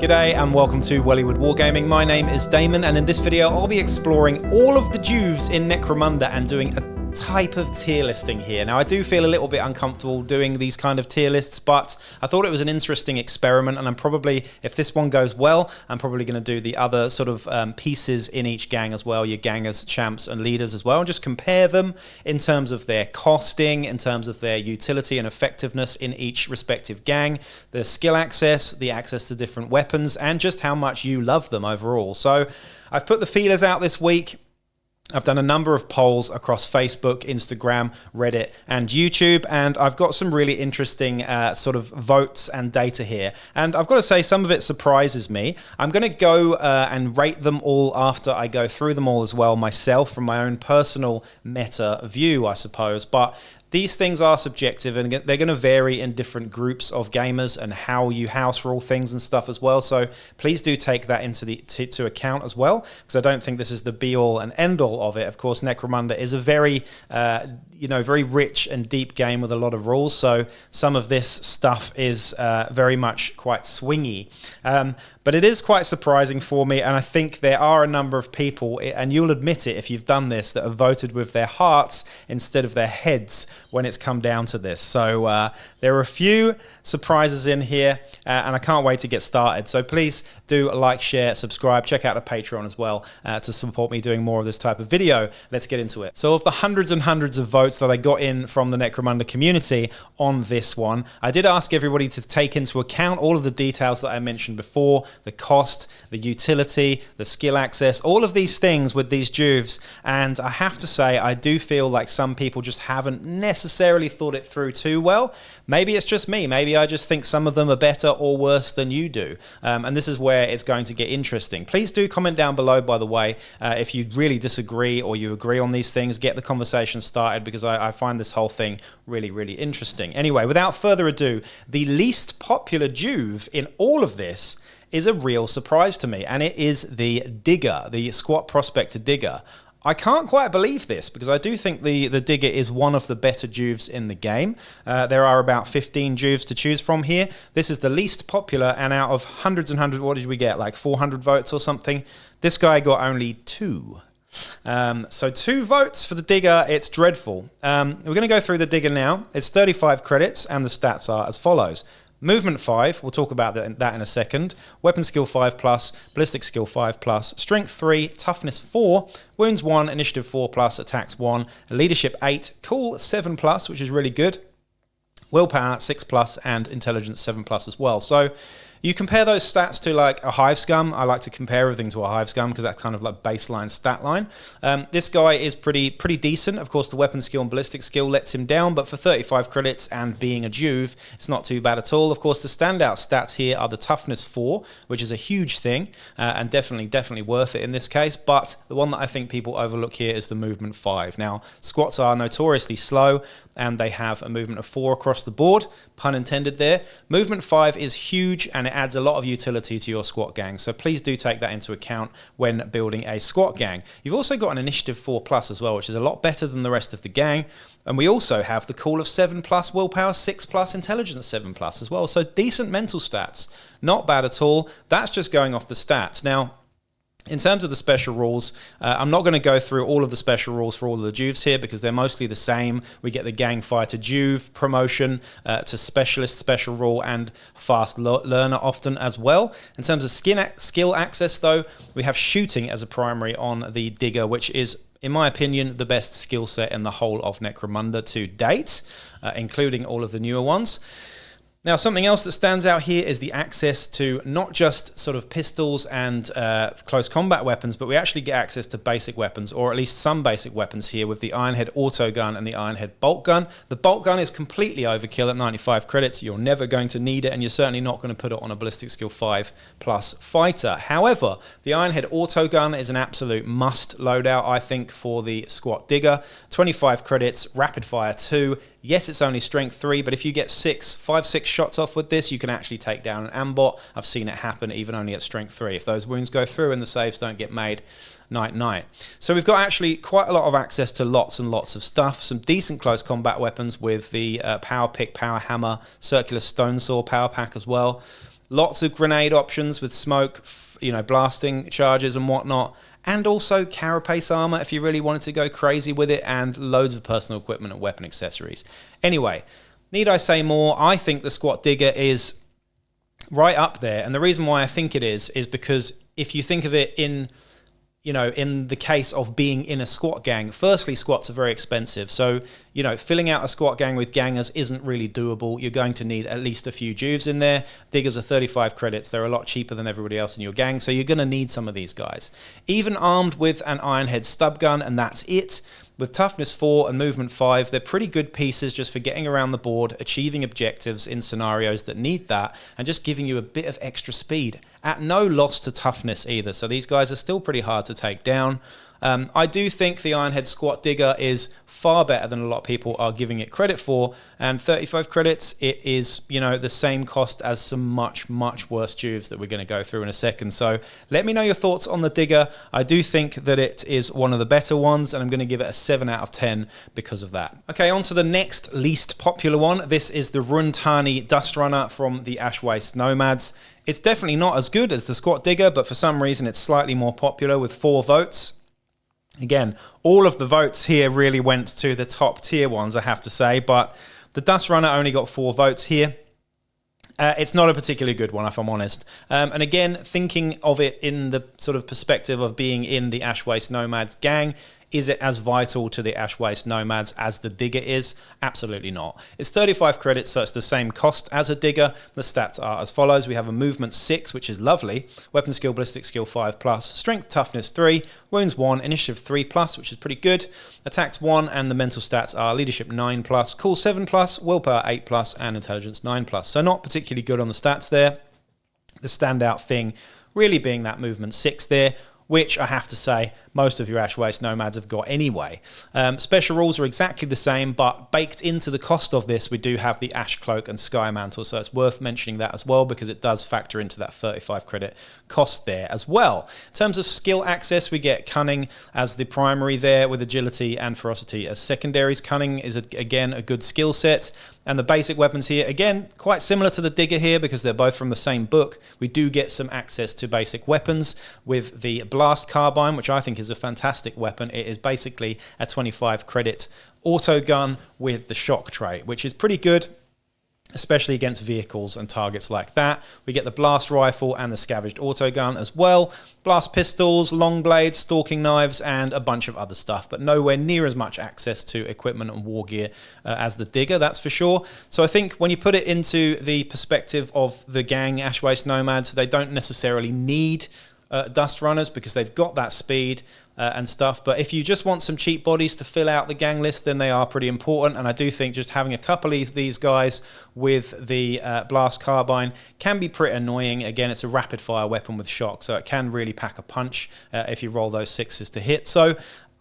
G'day and welcome to Wellywood Wargaming. My name is Damon and in this video I'll be exploring all of the Juves in Necromunda and doing a type of tier listing here. Now I do feel a little bit uncomfortable doing these kind of tier lists, but I thought it was an interesting experiment, and I'm probably, if this one goes well, I'm probably going to do the other sort of pieces in each gang as well, your gangers, champs and leaders as well, and just compare them in terms of their costing, in terms of their utility and effectiveness in each respective gang, the skill access, the access to different weapons, and just how much you love them overall. So I've put the feelers out this week. I've done a number of polls across Facebook, Instagram, Reddit, and YouTube, and I've got some really interesting sort of votes and data here. And I've got to say, some of it surprises me. I'm going to go and rate them all after I go through them all as well myself from my own personal meta view, I suppose. But these things are subjective and they're going to vary in different groups of gamers and how you house rule things and stuff as well. So please do take that into account as well, because I don't think this is the be all and end all of it. Of course, Necromunda is a very, very rich and deep game with a lot of rules. So some of this stuff is very much quite swingy. But it is quite surprising for me, and I think there are a number of people, and you'll admit it if you've done this, that have voted with their hearts instead of their heads when it's come down to this. So there are a few surprises in here, and I can't wait to get started. So please do like, share, subscribe, check out the Patreon as well to support me doing more of this type of video. Let's get into it. So of the hundreds and hundreds of votes that I got in from the Necromunda community on this one, I did ask everybody to take into account all of the details that I mentioned before, the cost, the utility, the skill access, all of these things with these Juves, and I have to say I do feel like some people just haven't necessarily thought it through too well. Maybe it's just me, maybe I just think some of them are better or worse than you do, and this is where it's going to get interesting. Please do comment down below, by the way, if you really disagree or you agree on these things. Get the conversation started, because I find this whole thing really, really interesting. Anyway, without further ado, the least popular Juve in all of this is a real surprise to me, and it is the Digger, the Squat Prospector Digger. I can't quite believe this, because I do think the Digger is one of the better Juves in the game. There are about 15 Juves to choose from here. This is the least popular, and out of hundreds and hundreds, what did we get, like 400 votes or something? This guy got only 2. So 2 votes for the Digger. It's dreadful. We're going to go through the Digger now. It's 35 credits, and the stats are as follows. Movement 5, we'll talk about that in a second. Weapon skill 5+, ballistic skill 5+, strength 3, toughness 4, wounds 1, initiative 4+, attacks 1, leadership 8, cool 7+, which is really good, willpower 6+, and intelligence 7+ as well. So you compare those stats to like a Hive Scum. I like to compare everything to a Hive Scum because that's kind of like baseline stat line. This guy is pretty decent. Of course, the weapon skill and ballistic skill lets him down, but for 35 credits and being a Juve, it's not too bad at all. Of course, the standout stats here are the toughness 4, which is a huge thing, and definitely worth it in this case. But the one that I think people overlook here is the movement 5. Now, squats are notoriously slow, and they have a movement of 4 across the board, pun intended there. Movement 5 is huge, and it adds a lot of utility to your squat gang, so please do take that into account when building a squat gang. You've also got an initiative 4+ as well, which is a lot better than the rest of the gang, and we also have the cool of 7+, willpower 6+, intelligence 7+ as well, so decent mental stats. Not bad at all. That's just going off the stats. Now, in terms of the special rules, I'm not going to go through all of the special rules for all of the Juves here because they're mostly the same. We get the Gang Fighter Juve promotion to Specialist special rule and Fast Learner often as well. In terms of skill access, though, we have shooting as a primary on the Digger, which is, in my opinion, the best skill set in the whole of Necromunda to date, including all of the newer ones. Now, something else that stands out here is the access to not just sort of pistols and close combat weapons, but we actually get access to basic weapons, or at least some basic weapons here with the Ironhead Auto Gun and the Ironhead Bolt Gun. The Bolt Gun is completely overkill at 95 credits. You're never going to need it, and you're certainly not going to put it on a ballistic skill 5+ fighter. However, the Ironhead Auto Gun is an absolute must loadout, I think, for the Squat Digger. 25 credits, rapid fire 2. Yes, it's only strength 3, but if you get 5-6 shots off with this, you can actually take down an Ambot. I've seen it happen even only at strength 3. If those wounds go through and the saves don't get made, night. So we've got actually quite a lot of access to lots and lots of stuff. Some decent close combat weapons with the Power Pick, Power Hammer, Circular Stone Saw Power Pack as well. Lots of grenade options with smoke, you know, blasting charges and whatnot. And also carapace armor if you really wanted to go crazy with it, and loads of personal equipment and weapon accessories. Anyway, need I say more? I think the Squat Digger is right up there. And the reason why I think it is because if you think of it in, you know, in the case of being in a squat gang, firstly, squats are very expensive. So, you know, filling out a squat gang with gangers isn't really doable. You're going to need at least a few Juves in there. Diggers are 35 credits. They're a lot cheaper than everybody else in your gang. So you're going to need some of these guys. Even armed with an Ironhead stub gun, and that's it. With toughness 4 and movement 5, they're pretty good pieces just for getting around the board, achieving objectives in scenarios that need that, and just giving you a bit of extra speed at no loss to toughness either. So these guys are still pretty hard to take down. I do think the Ironhead Squat Digger is far better than a lot of people are giving it credit for, and 35 credits, it is, you know, the same cost as some much, much worse Juves that we're going to go through in a second. So let me know your thoughts on the Digger. I do think that it is one of the better ones, and I'm going to give it a 7 out of 10 because of that. Okay, on to the next least popular one. This is the Runtani Dust Runner from the Ash Waste Nomads. It's definitely not as good as the Squat Digger, but for some reason it's slightly more popular with 4 votes. Again, all of the votes here really went to the top tier ones, I have to say, but the Dust Runner only got 4 votes here. It's not a particularly good one, if I'm honest. And again, thinking of it in the sort of perspective of being in the Ash Waste Nomads gang, is it as vital to the Ash Waste Nomads as the Digger is? Absolutely not. It's 35 credits, so it's the same cost as a Digger. The stats are as follows. We have a movement 6, which is lovely. Weapon skill, ballistic skill 5+, strength, toughness 3, wounds 1, initiative 3+, which is pretty good. Attacks 1, and the mental stats are leadership 9+, cool 7+, willpower 8+, and intelligence 9+. So not particularly good on the stats there. The standout thing really being that movement 6 there, which I have to say most of your Ash Waste Nomads have got anyway. Special rules are exactly the same, but baked into the cost of this, we do have the Ash Cloak and Sky Mantle, so it's worth mentioning that as well, because it does factor into that 35 credit cost there as well. In terms of skill access, we get Cunning as the primary there, with Agility and Ferocity as secondaries. Cunning is, again, a good skill set. And the basic weapons here, again, quite similar to the Digger here because they're both from the same book. We do get some access to basic weapons with the Blast Carbine, which I think is a fantastic weapon. It is basically a 25 credit auto gun with the shock trait, which is pretty good, especially against vehicles and targets like that. We get the blast rifle and the scavenged autogun as well. Blast pistols, long blades, stalking knives, and a bunch of other stuff, but nowhere near as much access to equipment and war gear as the Digger, that's for sure. So I think when you put it into the perspective of the gang, Ash Waste Nomads, they don't necessarily need Dust Runners because they've got that speed and stuff. But if you just want some cheap bodies to fill out the gang list, then they are pretty important. And I do think just having a couple of these guys with the Blast Carbine can be pretty annoying. Again, it's a rapid fire weapon with shock, so it can really pack a punch if you roll those 6s to hit. So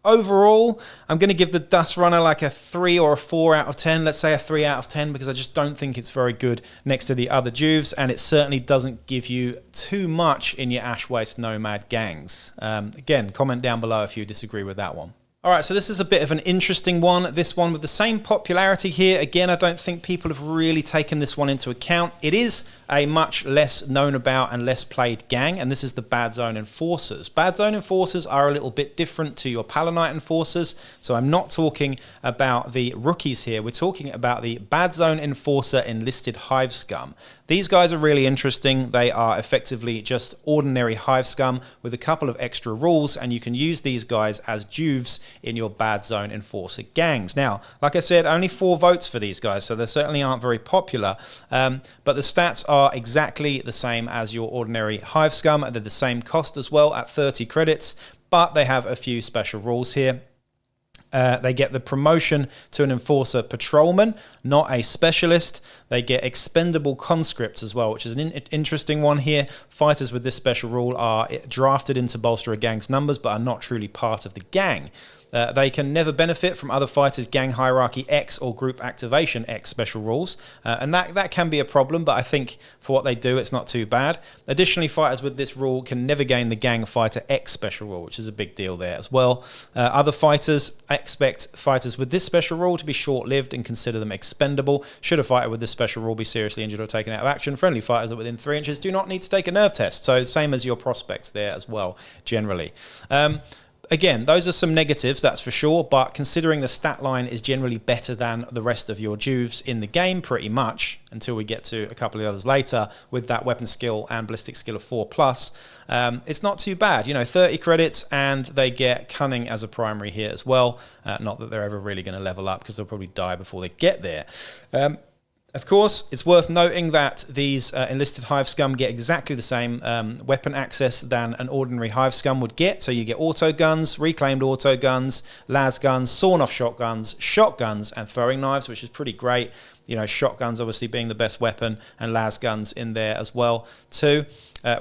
overall, I'm going to give the Dust Runner like a 3 or a 4 out of 10. Let's say a 3 out of 10 because I just don't think it's very good next to the other Juves, and it certainly doesn't give you too much in your Ash Waste Nomad gangs. Again, comment down below if you disagree with that one. All right, so this is a bit of an interesting one. This one with the same popularity here. Again, I don't think people have really taken this one into account. It is a much less known about and less played gang, and this is the Bad Zone Enforcers. Bad Zone Enforcers are a little bit different to your Palanite Enforcers, so I'm not talking about the rookies here. We're talking about the Bad Zone Enforcer Enlisted Hive Scum. These guys are really interesting. They are effectively just ordinary Hive Scum with a couple of extra rules, and you can use these guys as Juves in your Bad Zone Enforcer gangs. Now, like I said, only 4 votes for these guys, so they certainly aren't very popular, but the stats are exactly the same as your ordinary Hive Scum. They're the same cost as well at 30 credits, but they have a few special rules here. They get the promotion to an Enforcer Patrolman, not a Specialist. They get Expendable Conscripts as well, which is an interesting one here. Fighters with this special rule are drafted in to bolster a gang's numbers, but are not truly part of the gang. They can never benefit from other fighters' gang hierarchy X or group activation X special rules, and that can be a problem, but I think for what they do, it's not too bad. Additionally, fighters with this rule can never gain the gang fighter X special rule, which is a big deal there as well. Other fighters expect fighters with this special rule to be short-lived and consider them expendable. Should a fighter with this special rule be seriously injured or taken out of action, friendly fighters that are within 3 inches do not need to take a nerve test. So same as your prospects there as well, generally. Again, those are some negatives, that's for sure, but considering the stat line is generally better than the rest of your Juves in the game, pretty much, until we get to a couple of others later, with that weapon skill and ballistic skill of 4+, it's not too bad. 30 credits, and they get cunning as a primary here as well. Not that they're ever really going to level up, because they'll probably die before they get there. Of course, it's worth noting that these enlisted Hive Scum get exactly the same weapon access than an ordinary Hive Scum would get. So you get auto guns, reclaimed auto guns, las guns, sawn-off shotguns, and throwing knives, which is pretty great. Shotguns obviously being the best weapon, and las guns in there as well too.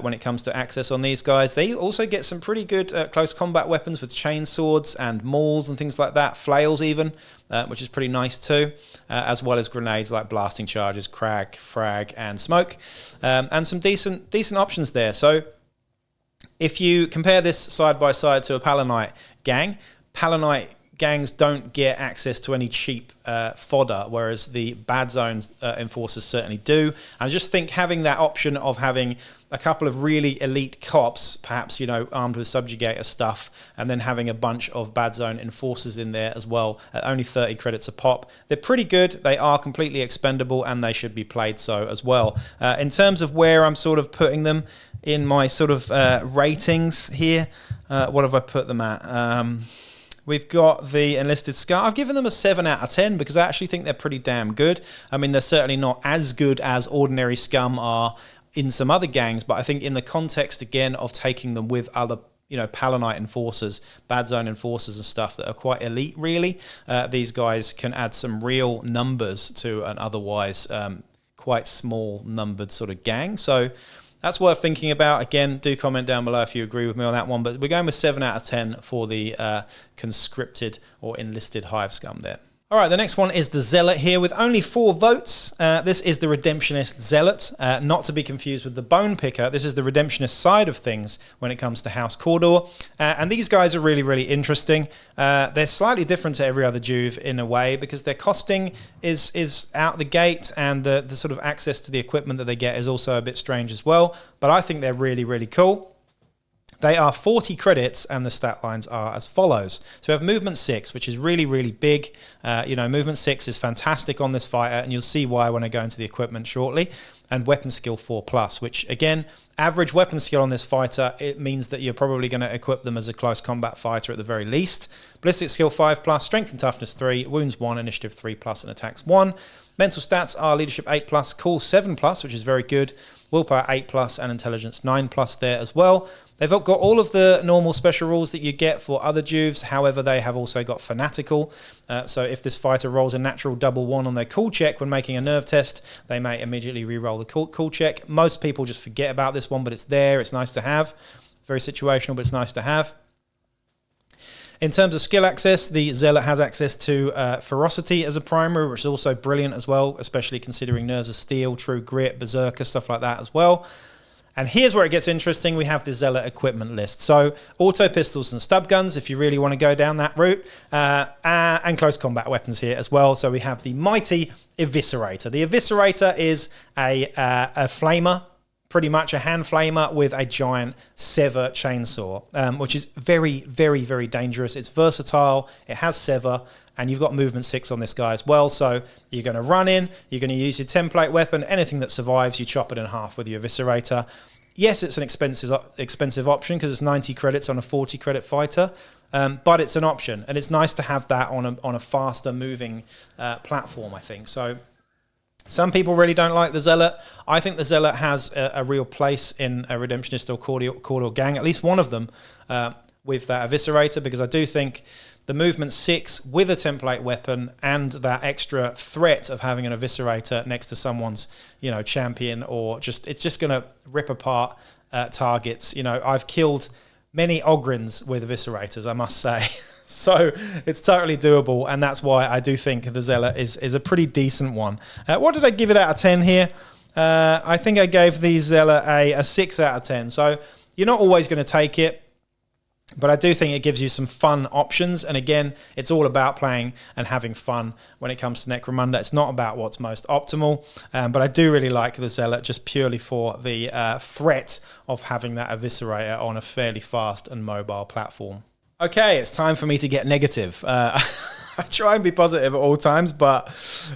When it comes to access on these guys, they also get some pretty good close combat weapons with chain swords and mauls and things like that, flails even, which is pretty nice too, as well as grenades like blasting charges, crag, frag, and smoke, and some decent options there. So if you compare this side by side to a Palanite gang, Palanite gangs don't get access to any cheap fodder, whereas the bad zones enforcers certainly do. And I just think having that option of having a couple of really elite cops, perhaps, armed with subjugator stuff, and then having a bunch of bad zone enforcers in there as well, at only 30 credits a pop. They're pretty good. They are completely expendable, and they should be played so as well. In terms of where I'm sort of putting them in my sort of ratings here, what have I put them at? We've got the Enlisted Scar. I've given them a 7 out of 10 because I actually think they're pretty damn good. I mean, they're certainly not as good as ordinary Scum are in some other gangs, but I think in the context, again, of taking them with other, Palanite enforcers, bad zone enforcers and stuff that are quite elite, really, these guys can add some real numbers to an otherwise quite small numbered sort of gang. So that's worth thinking about. Again, do comment down below if you agree with me on that one, but we're going with 7 out of 10 for the conscripted or enlisted Hive Scum there. All right, the next one is the Zealot here with only 4 votes. This is the Redemptionist Zealot, not to be confused with the Bone Picker. This is the Redemptionist side of things when it comes to House Cawdor. And these guys are really, really interesting. They're slightly different to every other Juve in a way because their costing is out the gate, and the sort of access to the equipment that they get is also a bit strange as well. But I think they're really, really cool. They are 40 credits, and the stat lines are as follows. So we have movement 6, which is really, really big. Movement 6 is fantastic on this fighter, and you'll see why when I go into the equipment shortly. And weapon skill 4+, which again, average weapon skill on this fighter, it means that you're probably going to equip them as a close combat fighter at the very least. Ballistic skill 5+, strength and toughness 3, wounds 1, initiative 3+, and attacks 1. Mental stats are leadership 8+, cool 7+, which is very good, willpower 8+, and intelligence 9+ there as well. They've got all of the normal special rules that you get for other Juves. However, they have also got Fanatical. So if this fighter rolls a natural double 1 on their cool check when making a nerve test, they may immediately re-roll the cool check. Most people just forget about this one, but it's there. It's nice to have. Very situational, but it's nice to have. In terms of skill access, the Zealot has access to Ferocity as a primary, which is also brilliant as well, especially considering Nerves of Steel, True Grit, Berserker, stuff like that as well. And here's where it gets interesting. We have the Zealot equipment list. So auto pistols and stub guns, if you really want to go down that route, and close combat weapons here as well. So we have the mighty Eviscerator. The Eviscerator is a flamer, pretty much a hand flamer with a giant sever chainsaw, which is very, very, very dangerous. It's versatile. It has sever. And you've got movement 6 on this guy as well. So you're going to run in, you're going to use your template weapon, anything that survives, you chop it in half with your Eviscerator. Yes, it's an expensive option because it's 90 credits on a 40 credit fighter, but it's an option. And it's nice to have that on a faster moving platform, I think. So some people really don't like the Zealot. I think the Zealot has a real place in a Redemptionist or Cawdor gang, at least one of them, with that Eviscerator, because I do think the movement 6 with a template weapon and that extra threat of having an Eviscerator next to someone's, champion, or it's just going to rip apart targets. I've killed many Ogryns with Eviscerators, I must say. So it's totally doable, and that's why I do think the Zealot is a pretty decent one. What did I give it out of 10 here? I think I gave the Zealot a 6 out of 10. So you're not always going to take it, but I do think it gives you some fun options. And again, it's all about playing and having fun when it comes to Necromunda. It's not about what's most optimal, but I do really like the Zealot just purely for the threat of having that Eviscerator on a fairly fast and mobile platform. Okay, it's time for me to get negative. I try and be positive at all times, but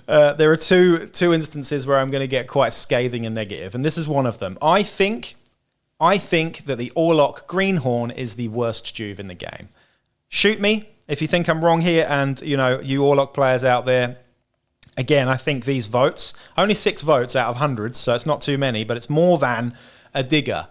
there are two instances where I'm going to get quite scathing and negative, and this is one of them. I think that the Orlok Greenhorn is the worst Juve in the game. Shoot me if you think I'm wrong here, and you Orlok players out there. Again, I think these votes, only 6 votes out of hundreds, so it's not too many, but it's more than a Digger.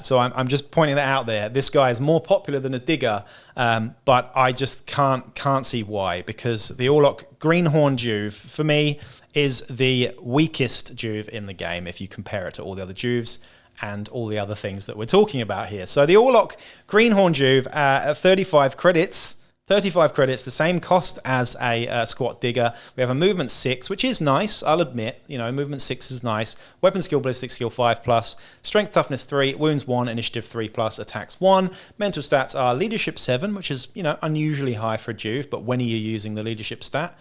So I'm just pointing that out there. This guy is more popular than a Digger, but I just can't see why, because the Orlok Greenhorn Juve, for me, is the weakest Juve in the game if you compare it to all the other Juves and all the other things that we're talking about here. So the Orlok Greenhorn Juve at 35 credits, the same cost as a squat Digger. We have a movement 6, which is nice, I'll admit. Movement 6 is nice. Weapon skill, ballistic skill 5+, strength toughness 3, wounds 1, initiative 3+, attacks 1. Mental stats are leadership 7, which is unusually high for a Juve, but when are you using the leadership stat?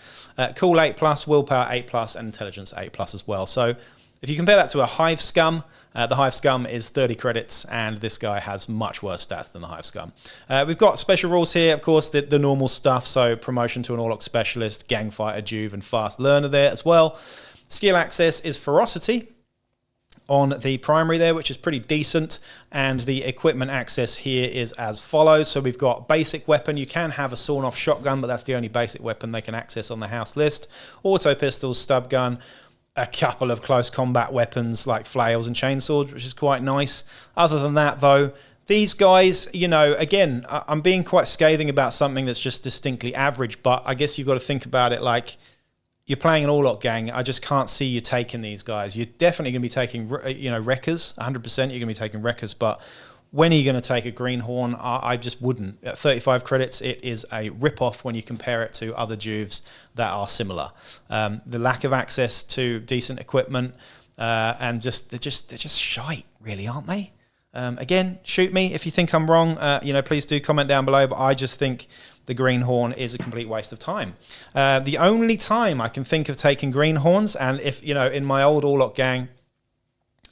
Cool 8+, willpower 8+, and intelligence 8+ as well. So if you compare that to a Hive Scum, the Hive Scum is 30 credits, and this guy has much worse stats than the Hive Scum. We've got special rules here, of course, the normal stuff, so promotion to an Orlok Specialist, Gang Fighter, Juve, and Fast Learner there as well. Skill access is Ferocity on the primary there, which is pretty decent, and the equipment access here is as follows. So we've got basic weapon. You can have a sawn-off shotgun, but that's the only basic weapon they can access on the house list. Auto pistols, stub gun, a couple of close combat weapons like flails and chainswords, which is quite nice. Other than that, though, these guys, again, I'm being quite scathing about something that's just distinctly average, but I guess you've got to think about it like you're playing an Orlok gang. I just can't see you taking these guys. You're definitely going to be taking, Wreckers, 100%. You're going to be taking Wreckers, but when are you going to take a Greenhorn? I just wouldn't. At 35 credits, it is a rip-off when you compare it to other Juves that are similar. The lack of access to decent equipment and they're just shite, really, aren't they? Again, shoot me if you think I'm wrong. Please do comment down below, but I just think the Greenhorn is a complete waste of time. The only time I can think of taking Greenhorns, and if, in my old Orlok gang,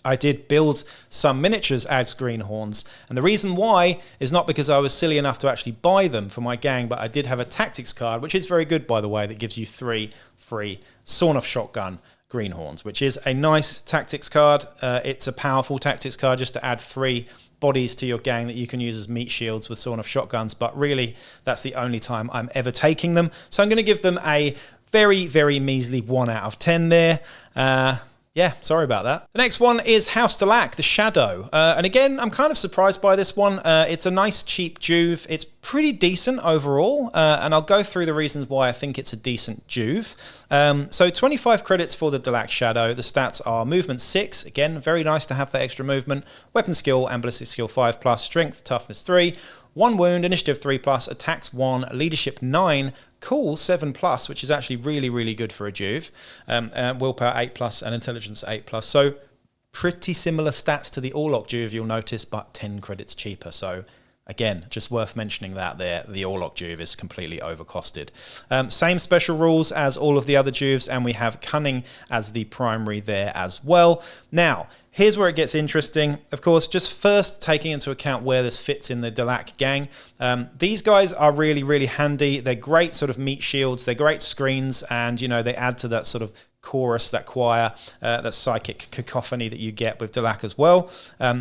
I did build some miniatures as Greenhorns, and the reason why is not because I was silly enough to actually buy them for my gang, but I did have a tactics card, which is very good, by the way, that gives you 3 free sawn-off shotgun Greenhorns, which is a nice tactics card. It's a powerful tactics card just to add 3 bodies to your gang that you can use as meat shields with sawn-off shotguns, but really that's the only time I'm ever taking them. So I'm going to give them a very, very measly 1 out of 10 there. Yeah, sorry about that. The next one is House Delac, the Shadow. And again, I'm kind of surprised by this one. It's a nice, cheap Juve. It's pretty decent overall, and I'll go through the reasons why I think it's a decent Juve. So 25 credits for the Delac Shadow. The stats are movement 6. Again, very nice to have that extra movement. Weapon skill and ballistic skill 5+, strength, toughness 3, 1 wound, initiative 3+, attacks 1, leadership 9, cool 7+, which is actually really, really good for a Juve. Willpower 8+, and intelligence 8+. So pretty similar stats to the Orlok Juve, you'll notice, but 10 credits cheaper. So again, just worth mentioning that there. The Orlok Juve is completely overcosted. Same special rules as all of the other Juves, and we have Cunning as the primary there as well. Now, here's where it gets interesting. Of course, just first taking into account where this fits in the Delac gang. These guys are really, really handy. They're great sort of meat shields. They're great screens, and, they add to that sort of chorus, that choir, that psychic cacophony that you get with Delac as well.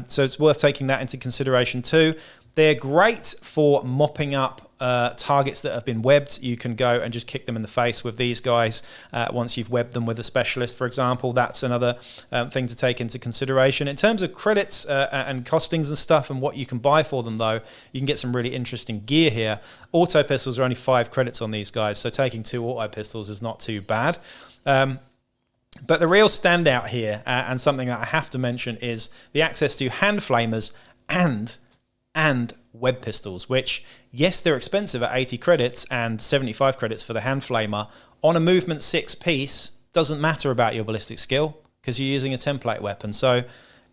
So it's worth taking that into consideration too. They're great for mopping up targets that have been webbed. You can go and just kick them in the face with these guys once you've webbed them with a specialist, for example. That's another thing to take into consideration. In terms of credits and costings and stuff and what you can buy for them, though, you can get some really interesting gear here. Auto pistols are only 5 credits on these guys, so taking 2 auto pistols is not too bad. But the real standout here, and something that I have to mention, is the access to hand flamers and web pistols, which, yes, they're expensive at 80 credits and 75 credits for the hand flamer. On a movement 6 piece, doesn't matter about your ballistic skill because you're using a template weapon. So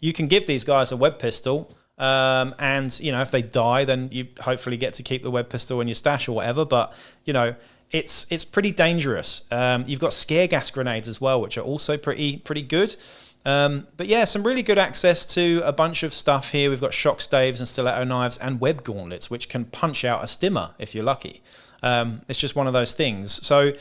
you can give these guys a web pistol, and, you know, if they die, then you hopefully get to keep the web pistol in your stash or whatever. But, you know, it's pretty dangerous. You've got scare gas grenades as well, which are also pretty good. But yeah, some really good access to a bunch of stuff here. We've got shock staves and stiletto knives and web gauntlets, which can punch out a stimmer if you're lucky. It's just one of those things. So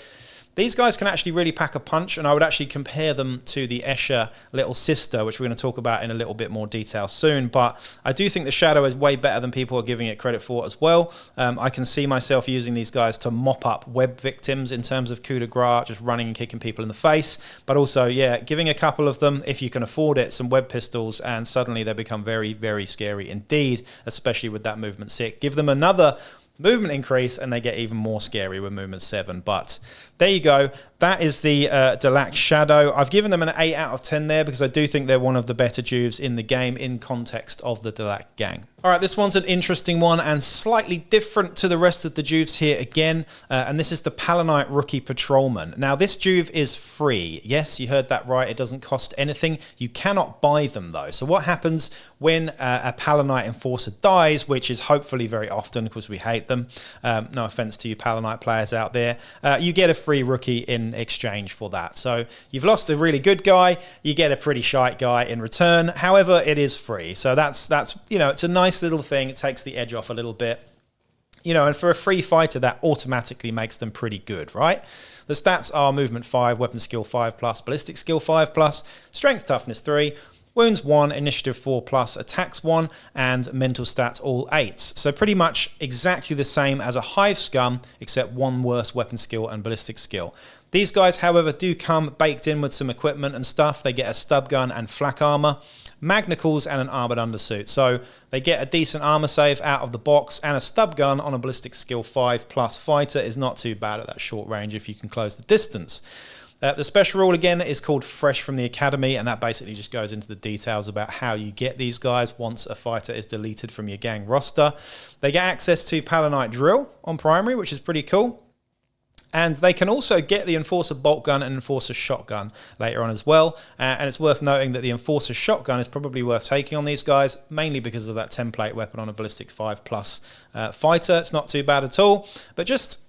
these guys can actually really pack a punch, and I would actually compare them to the Escher little sister, which we're going to talk about in a little bit more detail soon. But I do think the Shadow is way better than people are giving it credit for as well. I can see myself using these guys to mop up web victims in terms of coup de grace, just running and kicking people in the face. But also, yeah, giving a couple of them, if you can afford it, some web pistols, and suddenly they become very, very scary indeed, especially with that movement 6. Give them another movement increase and they get even more scary with movement 7. But there you go. That is the Delac Shadow. I've given them an 8 out of 10 there because I do think they're one of the better Juves in the game in context of the Delac gang. All right, this one's an interesting one and slightly different to the rest of the Juves here again. And this is the Palanite Rookie Patrolman. Now, this Juve is free. Yes, you heard that right. It doesn't cost anything. You cannot buy them, though. So what happens when a Palanite Enforcer dies, which is hopefully very often because we hate them. No offense to you Palanite players out there. You get a free rookie in exchange for that. So you've lost a really good guy, you get a pretty shite guy in return. However, it is free. So that's you know, it's a nice little thing. It takes the edge off a little bit. You know, and for a free fighter, that automatically makes them pretty good, right? The stats are movement 5, weapon skill 5+, ballistic skill 5+, strength toughness 3, wounds 1, initiative 4+, attacks 1, and mental stats all 8s. So pretty much exactly the same as a Hive Scum, except one worse weapon skill and ballistic skill. These guys, however, do come baked in with some equipment and stuff. They get a stub gun and flak armor, magnacles, and an armored undersuit. So they get a decent armor save out of the box, and a stub gun on a ballistic skill 5+ fighter is not too bad at that short range if you can close the distance. The special rule, again, is called Fresh from the Academy, and that basically just goes into the details about how you get these guys once a fighter is deleted from your gang roster. They get access to Palanite Drill on primary, which is pretty cool. And they can also get the Enforcer Bolt Gun and Enforcer Shotgun later on as well. And it's worth noting that the Enforcer Shotgun is probably worth taking on these guys, mainly because of that template weapon on a ballistic 5+ fighter. It's not too bad at all. But just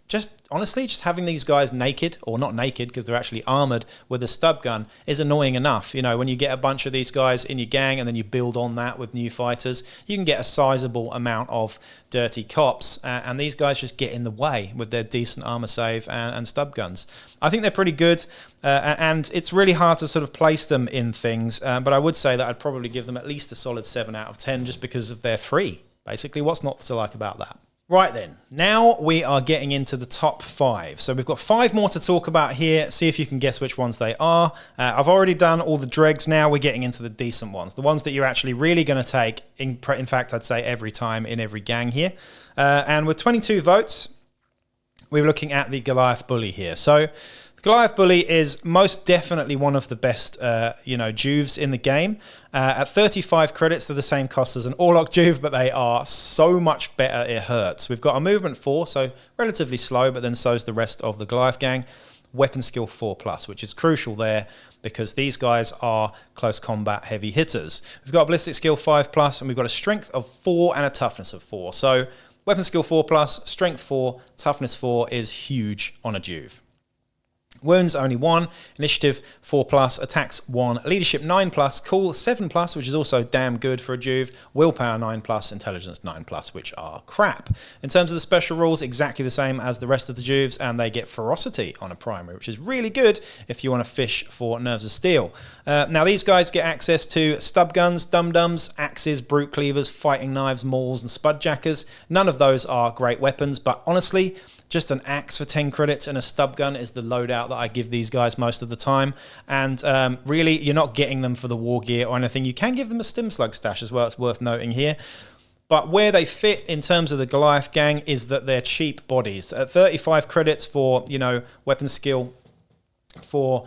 honestly, just having these guys naked, or not naked because they're actually armored with a stub gun, is annoying enough. You know, when you get a bunch of these guys in your gang and then you build on that with new fighters, you can get a sizable amount of dirty cops, and these guys just get in the way with their decent armor save and stub guns. I think they're pretty good, and it's really hard to sort of place them in things, but I would say that I'd probably give them at least a solid 7 out of 10 just because of they're free. Basically, what's not to like about that? Right then, now we are getting into the top 5. So we've got 5 more to talk about here. See if you can guess which ones they are. I've already done all the dregs. Now we're getting into the decent ones. The ones that you're actually really going to take, in fact, I'd say every time in every gang here. And with 22 votes, we're looking at the Goliath Bully here. So the Goliath Bully is most definitely one of the best, Juves in the game. At 35 credits, they're the same cost as an Orlok Juve, but they are so much better it hurts. We've got a movement 4, so relatively slow, but then so's the rest of the Goliath gang. Weapon skill 4+, which is crucial there because these guys are close combat heavy hitters. We've got a ballistic skill 5+, and we've got a strength of 4 and a toughness of 4. So weapon skill 4+, strength 4, toughness 4 is huge on a Juve. Wounds only 1, initiative 4+, attacks 1, leadership 9+, cool 7+, which is also damn good for a Juve, willpower 9+, intelligence 9+, which are crap. In terms of the special rules, exactly the same as the rest of the Juves, and they get ferocity on a primary, which is really good if you want to fish for nerves of steel. Now these guys get access to stub guns, dum-dums, axes, brute cleavers, fighting knives, mauls, and spudjackers. None of those are great weapons, but honestly, just an axe for 10 credits and a stub gun is the loadout that I give these guys most of the time. And really, you're not getting them for the war gear or anything. You can give them a stim slug stash as well, it's worth noting here. But where they fit in terms of the Goliath gang is that they're cheap bodies. At 35 credits for, weapon skill 4+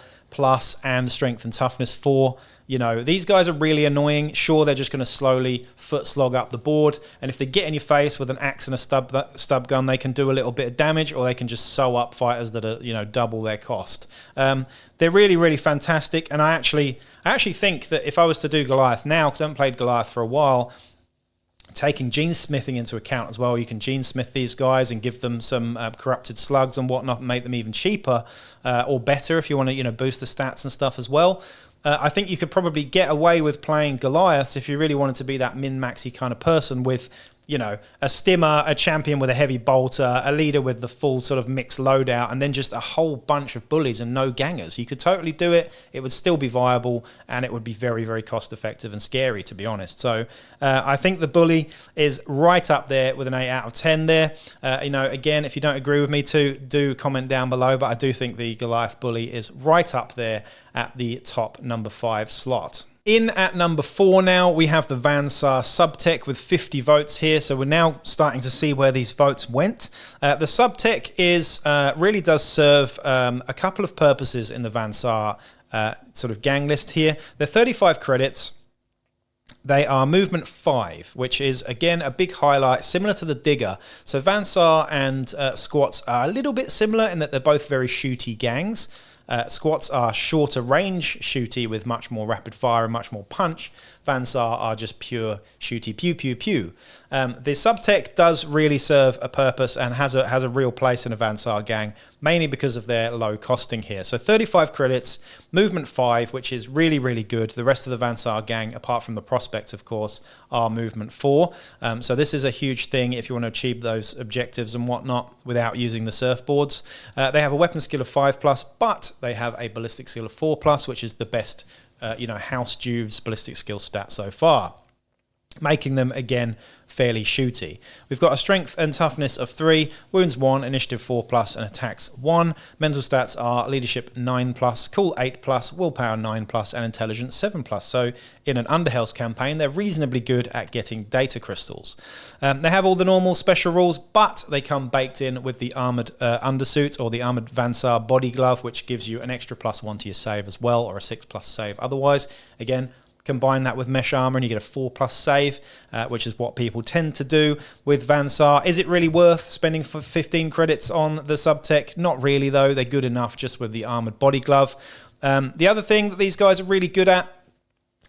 and strength and toughness 4, You know, these guys are really annoying. Sure, they're just going to slowly foot slog up the board. And if they get in your face with an axe and a stub gun, they can do a little bit of damage, or they can just sew up fighters that are, you know, double their cost. They're really, really fantastic. And I actually think that if I was to do Goliath now, because I haven't played Goliath for a while, taking gene smithing into account as well, you can gene smith these guys and give them some corrupted slugs and whatnot, and make them even cheaper or better if you want to, you know, boost the stats and stuff as well. I think you could probably get away with playing Goliaths if you really wanted to be that min-maxy kind of person with, you know, a stimmer, a champion with a heavy bolter, a leader with the full sort of mixed loadout, and then just a whole bunch of bullies and no gangers. You could totally do it. It would still be viable, and it would be very, very cost effective and scary, to be honest. So I think the bully is right up there with an 8 out of 10 there. You know, again, if you don't agree with me do comment down below, but I do think the Goliath bully is right up there at the top number 5 slot. In at number 4 now, we have the Van Saar Subtech with 50 votes here. So we're now starting to see where these votes went. The Subtech is really does serve a couple of purposes in the Van Saar sort of gang list here. They're 35 credits. They are movement 5, which is, again, a big highlight, similar to the Digger. So Van Saar and Squats are a little bit similar in that they're both very shooty gangs. Squats are shorter range shooty with much more rapid fire and much more punch. Van Saar are just pure shooty pew pew pew. The Subtech does really serve a purpose and has a real place in a Van Saar gang, mainly because of their low costing here. So 35 credits, movement 5, which is really, really good. The rest of the Van Saar gang, apart from the prospects, of course, are movement 4. So this is a huge thing if you want to achieve those objectives and whatnot without using the surfboards. They have a weapon skill of 5+, but they have a ballistic skill of 4+, which is the best you know, House Juves ballistic skill stat so far, making them, again, fairly shooty. We've got a strength and toughness of 3, wounds 1, initiative 4+, and attacks 1. Mental stats are leadership 9+, cool 8+, willpower 9+, and intelligence 7+. So in an Underhells campaign, they're reasonably good at getting data crystals. They have all the normal special rules, but they come baked in with the armored undersuit, or the armored Van Saar body glove, which gives you an extra +1 to your save as well, or a 6+ save otherwise. Again, combine that with mesh armor and you get a 4+ save, which is what people tend to do with Van Saar. Is it really worth spending for 15 credits on the Subtech? Not really, though. They're good enough just with the armored body glove. The other thing that these guys are really good at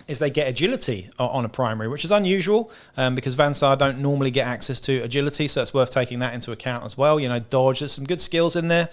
is they get agility on a primary, which is unusual because Van Saar don't normally get access to agility, so it's worth taking that into account as well. You know, dodge, there's some good skills in there.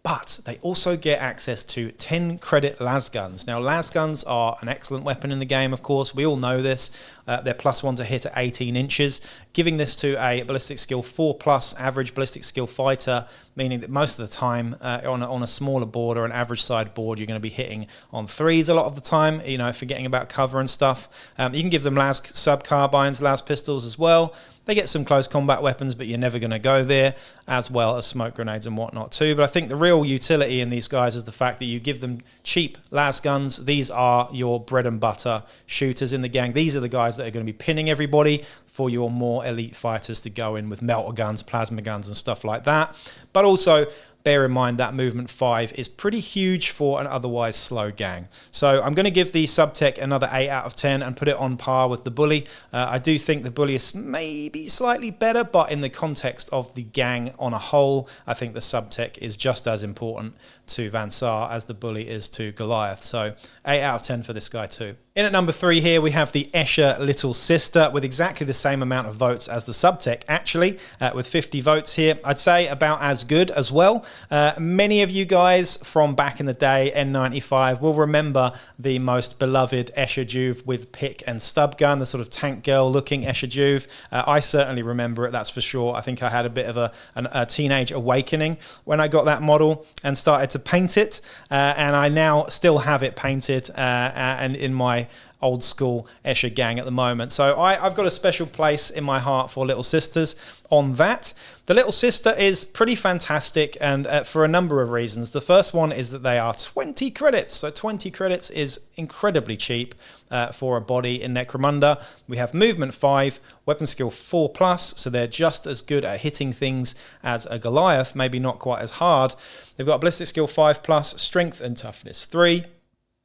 But they also get access to 10 credit lasguns. Now, lasguns are an excellent weapon in the game, of course. We all know this. They're +1 to hit at 18 inches, giving this to a ballistic skill 4+ average ballistic skill fighter, meaning that most of the time on a smaller board or an average side board, you're going to be hitting on 3s a lot of the time, you know, forgetting about cover and stuff. You can give them las sub-carbines, las pistols as well. They get some close combat weapons, but you're never going to go there, as well as smoke grenades and whatnot too. But I think the real utility in these guys is the fact that you give them cheap las guns. These are your bread and butter shooters in the gang. These are the guys that are going to be pinning everybody for your more elite fighters to go in with melter guns, plasma guns and stuff like that. But also, bear in mind that movement 5 is pretty huge for an otherwise slow gang. So I'm going to give the Subtech another 8 out of 10 and put it on par with the Bully. I do think the Bully is maybe slightly better, but in the context of the gang on a whole, I think the Subtech is just as important to Van Saar as the Bully is to Goliath. So 8 out of 10 for this guy too. In at number 3 here, we have the Escher Little Sister with exactly the same amount of votes as the Subtech, actually, with 50 votes here. I'd say about as good as well. Many of you guys from back in the day, N95, will remember the most beloved Escher Juve with pick and stub gun, the sort of tank girl looking Escher Juve. I certainly remember it, that's for sure. I think I had a bit of a teenage awakening when I got that model and started to paint it, and I now still have it painted and in my old school Escher gang at the moment. So I've got a special place in my heart for Little Sisters on that. The Little Sister is pretty fantastic, and for a number of reasons. The first one is that they are 20 credits. So 20 credits is incredibly cheap for a body in Necromunda. We have movement 5, weapon skill 4+, so they're just as good at hitting things as a Goliath, maybe not quite as hard. They've got ballistic skill 5+, strength and toughness 3.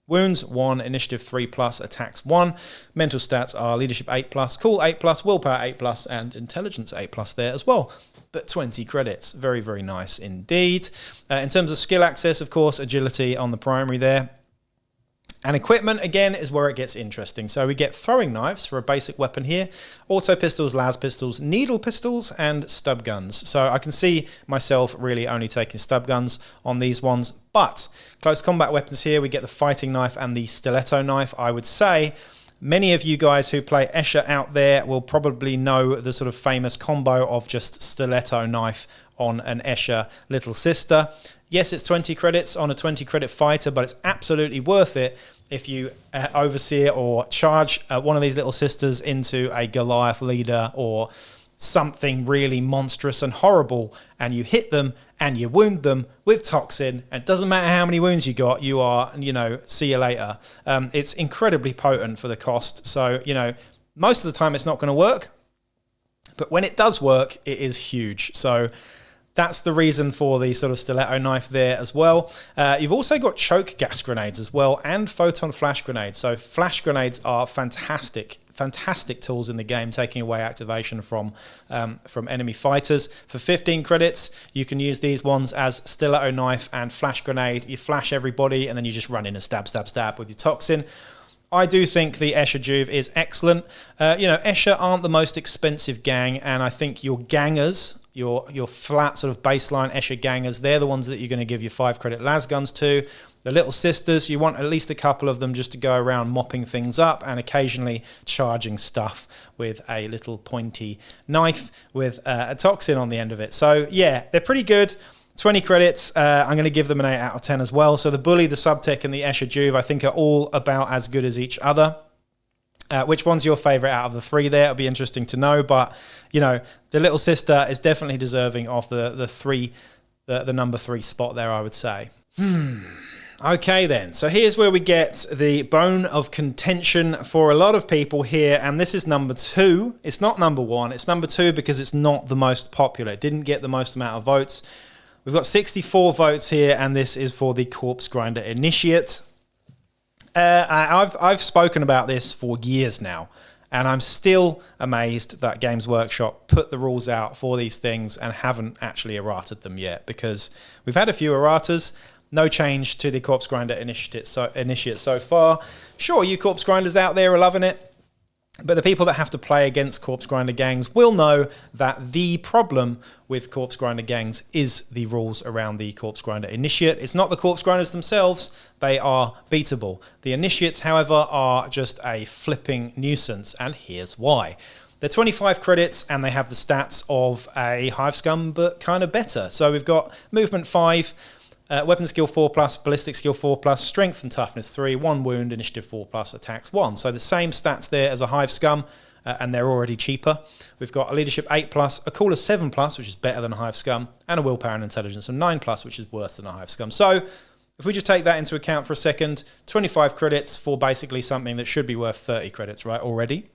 Wounds 1, initiative 3+, attacks 1. Mental stats are leadership 8+, cool 8+, willpower 8+, and intelligence 8+ there as well. But 20 credits. Very, very nice indeed. In terms of skill access, of course, agility on the primary there. And equipment, again, is where it gets interesting. So we get throwing knives for a basic weapon here, auto pistols, las pistols, needle pistols, and stub guns. So I can see myself really only taking stub guns on these ones. But close combat weapons here, we get the fighting knife and the stiletto knife. I would say many of you guys who play Escher out there will probably know the sort of famous combo of just stiletto knife on an Escher little sister. Yes, it's 20 credits on a 20 credit fighter, but it's absolutely worth it if you overseer or charge one of these little sisters into a Goliath leader or something really monstrous and horrible, and you hit them and you wound them with toxin, and it doesn't matter how many wounds you got, you are, you know, see you later. It's incredibly potent for the cost. So, you know, most of the time it's not going to work, but when it does work, it is huge. So that's the reason for the sort of stiletto knife there as well. You've also got choke gas grenades as well, and photon flash grenades. So flash grenades are fantastic tools in the game, taking away activation from enemy fighters. For 15 credits, you can use these ones as stiletto knife and flash grenade. You flash everybody, and then you just run in and stab, stab, stab with your toxin. I do think the Escher Juve is excellent. You know, Escher aren't the most expensive gang, and I think your gangers, your flat sort of baseline Escher gangers, they're the ones that you're going to give your 5 credit las guns to. The little sisters, you want at least a couple of them just to go around mopping things up and occasionally charging stuff with a little pointy knife with a toxin on the end of it. So yeah, they're pretty good. 20 credits, I'm going to give them an 8 out of 10 as well. So the Bully, the Subtech, and the Escher Juve, I think, are all about as good as each other. Which one's your favourite out of the 3 there? It'll be interesting to know. But, you know, the little sister is definitely deserving of the number 3 spot there, I would say. Okay then, so here's where we get the bone of contention for a lot of people here, and this is number 2. It's not number 1, it's number 2 because it's not the most popular. It didn't get the most amount of votes. We've got 64 votes here, and this is for the Corpse Grinder Initiate. I've spoken about this for years now, and I'm still amazed that Games Workshop put the rules out for these things and haven't actually errated them yet, because we've had a few erratas. No change to the Corpse Grinder Initiate so far. Sure, you Corpse Grinders out there are loving it, but the people that have to play against Corpse Grinder gangs will know that the problem with Corpse Grinder gangs is the rules around the Corpse Grinder Initiate. It's not the Corpse Grinders themselves, they are beatable. The Initiates, however, are just a flipping nuisance, and here's why. They're 25 credits, and they have the stats of a Hive Scum, but kind of better. So we've got Movement 5, Weapon Skill 4+, Ballistic Skill 4+, Strength and Toughness 3, 1 Wound, Initiative 4+, Attacks 1. So the same stats there as a Hive Scum, and they're already cheaper. We've got a Leadership 8+, a Cooler 7+, which is better than a Hive Scum, and a Willpower and Intelligence of 9+, which is worse than a Hive Scum. So if we just take that into account for a second, 25 credits for basically something that should be worth 30 credits, right, already.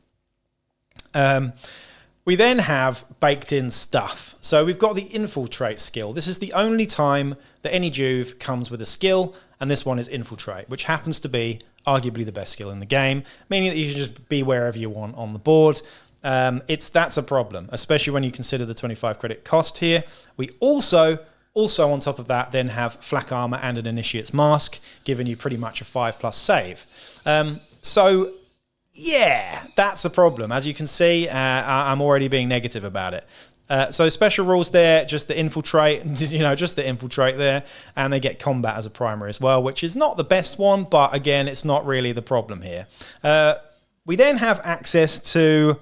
We then have baked in stuff. So we've got the Infiltrate skill. This is the only time that any Juve comes with a skill, and this one is Infiltrate, which happens to be arguably the best skill in the game, meaning that you can just be wherever you want on the board. That's a problem, especially when you consider the 25 credit cost here. We also on top of that then have Flak Armor and an Initiate's Mask, giving you pretty much a 5+ save. So yeah, that's a problem. As you can see, I'm already being negative about it. So special rules there, just the Infiltrate, just the Infiltrate there, and they get Combat as a primary as well, which is not the best one, but again, it's not really the problem here. We then have access to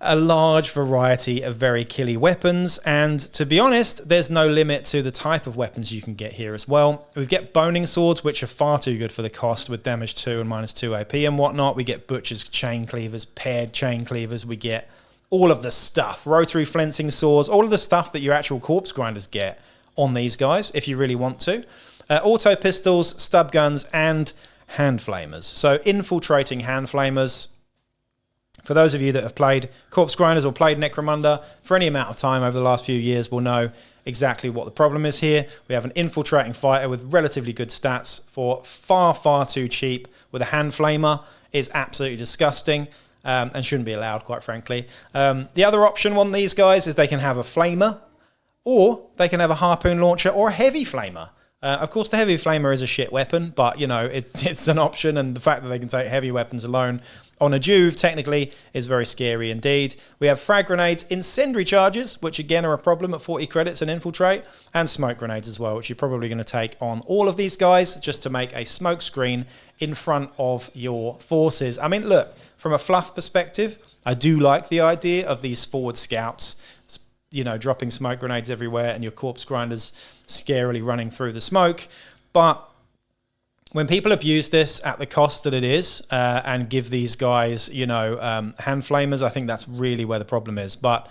a large variety of very killy weapons, and to be honest, there's no limit to the type of weapons you can get here as well. We get Boning Swords, which are far too good for the cost with damage 2 and -2 AP and whatnot. We get Butcher's Chain Cleavers, Paired Chain Cleavers, we get all of the stuff, Rotary Flensing Swords, all of the stuff that your actual Corpse Grinders get on these guys, if you really want to. Auto Pistols, Stub Guns, and Hand Flamers. So infiltrating Hand Flamers, For those of you that have played Corpse Grinders or played Necromunda for any amount of time over the last few years will know exactly what the problem is here. We have an infiltrating fighter with relatively good stats for far, far too cheap with a hand flamer. It's absolutely disgusting and shouldn't be allowed, quite frankly. The other option on these guys is they can have a flamer, or they can have a harpoon launcher or a heavy flamer. Of course, the heavy flamer is a shit weapon, but, you know, it's an option, and the fact that they can take heavy weapons alone on a Juve, technically, is very scary indeed. We have frag grenades, incendiary charges, which again are a problem at 40 credits and infiltrate, and smoke grenades as well, which you're probably going to take on all of these guys just to make a smoke screen in front of your forces. I mean, look, from a fluff perspective, I do like the idea of these forward scouts, you know, dropping smoke grenades everywhere and your corpse grinders scarily running through the smoke. But when people abuse this at the cost that it is and give these guys, you know, hand flamers, I think that's really where the problem is. But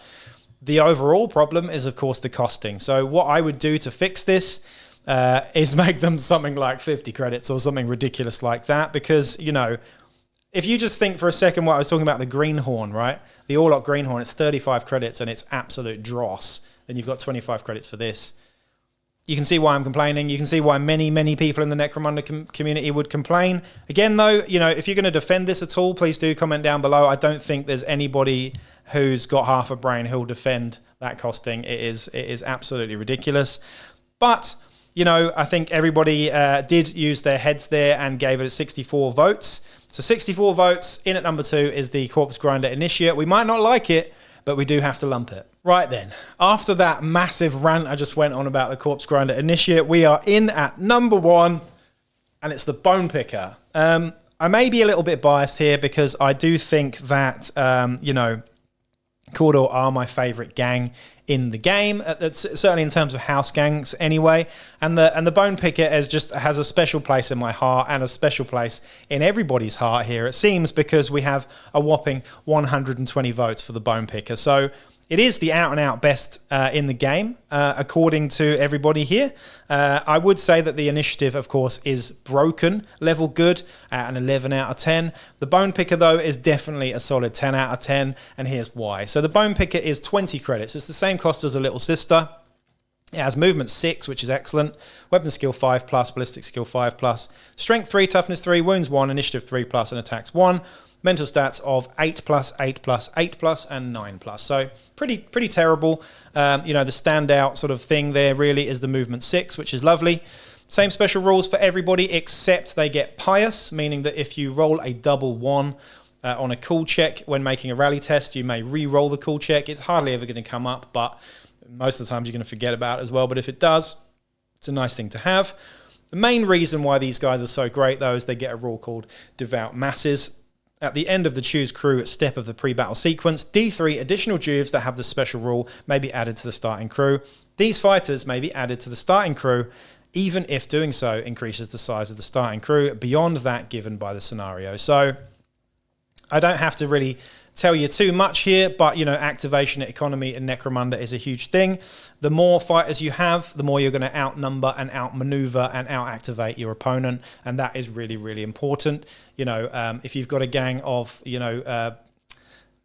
the overall problem is, of course, the costing. So what I would do to fix this is make them something like 50 credits or something ridiculous like that. Because, you know, if you just think for a second what I was talking about, the Greenhorn, right? The Orlok Greenhorn, it's 35 credits and it's absolute dross. Then you've got 25 credits for this. You can see why I'm complaining. You can see why many, many people in the Necromunda community would complain. Again, though, you know, if you're going to defend this at all, please do comment down below. I don't think there's anybody who's got half a brain who'll defend that costing. It is absolutely ridiculous. But, you know, I think everybody did use their heads there and gave it 64 votes. So 64 votes. In at number 2 is the Corpse Grinder Initiate. We might not like it, but we do have to lump it. Right then, after that massive rant I just went on about the Corpse Grinder Initiate, we are in at number 1, and it's the Bone Picker. I may be a little bit biased here because I do think that, you know, Cawdor are my favourite gang in the game, certainly in terms of house gangs anyway, and the Bone Picker has a special place in my heart and a special place in everybody's heart here, it seems, because we have a whopping 120 votes for the Bone Picker. So it is the out-and-out best in the game, according to everybody here. I would say that the initiative, of course, is broken, level good, at an 11 out of 10. The Bone Picker, though, is definitely a solid 10 out of 10, and here's why. So the Bone Picker is 20 credits. It's the same cost as a Little Sister. It has movement 6, which is excellent, weapon skill 5+, ballistic skill 5+, strength 3, toughness 3, wounds 1, initiative 3+, and attacks 1. Mental stats of 8+, 8+, 8+, and 9+. So pretty terrible. You know, the standout sort of thing there really is the movement 6, which is lovely. Same special rules for everybody, except they get pious, meaning that if you roll a double 1 on a cool check when making a rally test, you may re-roll the cool check. It's hardly ever going to come up, but most of the times you're going to forget about it as well. But if it does, it's a nice thing to have. The main reason why these guys are so great, though, is they get a rule called Devout Masses. At the end of the Choose Crew step of the pre-battle sequence, D3 additional Juves that have the special rule may be added to the starting crew. These fighters may be added to the starting crew, even if doing so increases the size of the starting crew beyond that given by the scenario. So I don't have to really tell you too much here, but, you know, activation economy in Necromunda is a huge thing. The more fighters you have, the more you're going to outnumber and outmaneuver and out-activate your opponent, and that is really, really important. You know, if you've got a gang of, you know,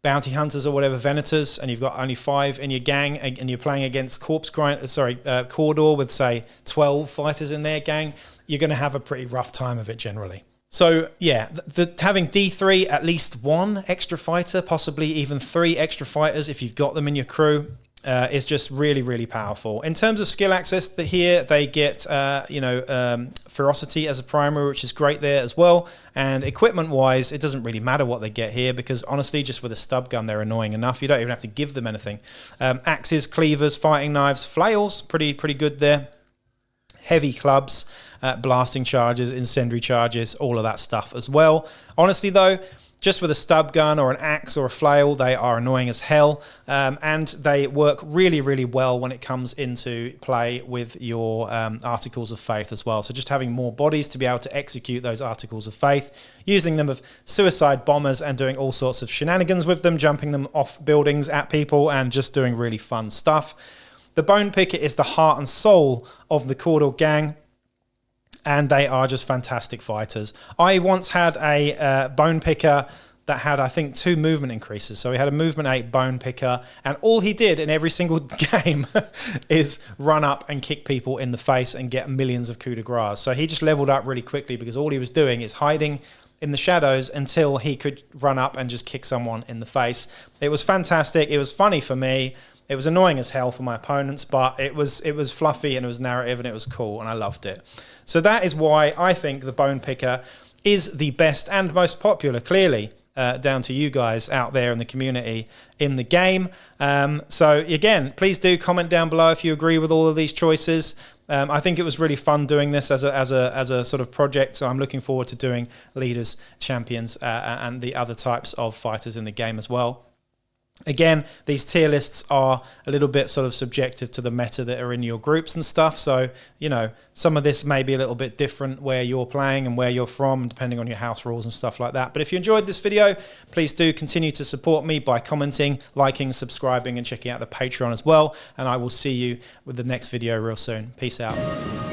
bounty hunters or whatever, venators, and you've got only 5 in your gang, and you're playing against Cawdor with, say, 12 fighters in their gang, you're going to have a pretty rough time of it generally. So, yeah, having D3, at least 1 extra fighter, possibly even 3 extra fighters if you've got them in your crew, is just really, really powerful. In terms of skill access, here they get, you know, ferocity as a primary, which is great there as well. And equipment-wise, it doesn't really matter what they get here because, honestly, just with a stub gun, they're annoying enough. You don't even have to give them anything. Axes, cleavers, fighting knives, flails, pretty good there. Heavy clubs, blasting charges, incendiary charges, all of that stuff as well. Honestly, though, just with a stub gun or an axe or a flail, they are annoying as hell, and they work really, really well when it comes into play with your articles of faith as well. So just having more bodies to be able to execute those articles of faith, using them of suicide bombers and doing all sorts of shenanigans with them, jumping them off buildings at people and just doing really fun stuff. The Bone Picker is the heart and soul of the Cawdor gang, and they are just fantastic fighters. I once had a Bone Picker that had, I think, 2 movement increases. So he had a movement 8 bone picker, and all he did in every single game is run up and kick people in the face and get millions of coup de grace. So he just leveled up really quickly because all he was doing is hiding in the shadows until he could run up and just kick someone in the face. It was fantastic. It was funny for me. It was annoying as hell for my opponents, but it was fluffy and it was narrative and it was cool and I loved it. So that is why I think the bone picker is the best and most popular, clearly, down to you guys out there in the community in the game. So again, please do comment down below if you agree with all of these choices. I think it was really fun doing this as a sort of project, so I'm looking forward to doing leaders, champions, and the other types of fighters in the game as well. Again, these tier lists are a little bit sort of subjective to the meta that are in your groups and stuff. So, you know, some of this may be a little bit different where you're playing and where you're from, depending on your house rules and stuff like that. But if you enjoyed this video, please do continue to support me by commenting, liking, subscribing, and checking out the Patreon as well. And I will see you with the next video real soon. Peace out.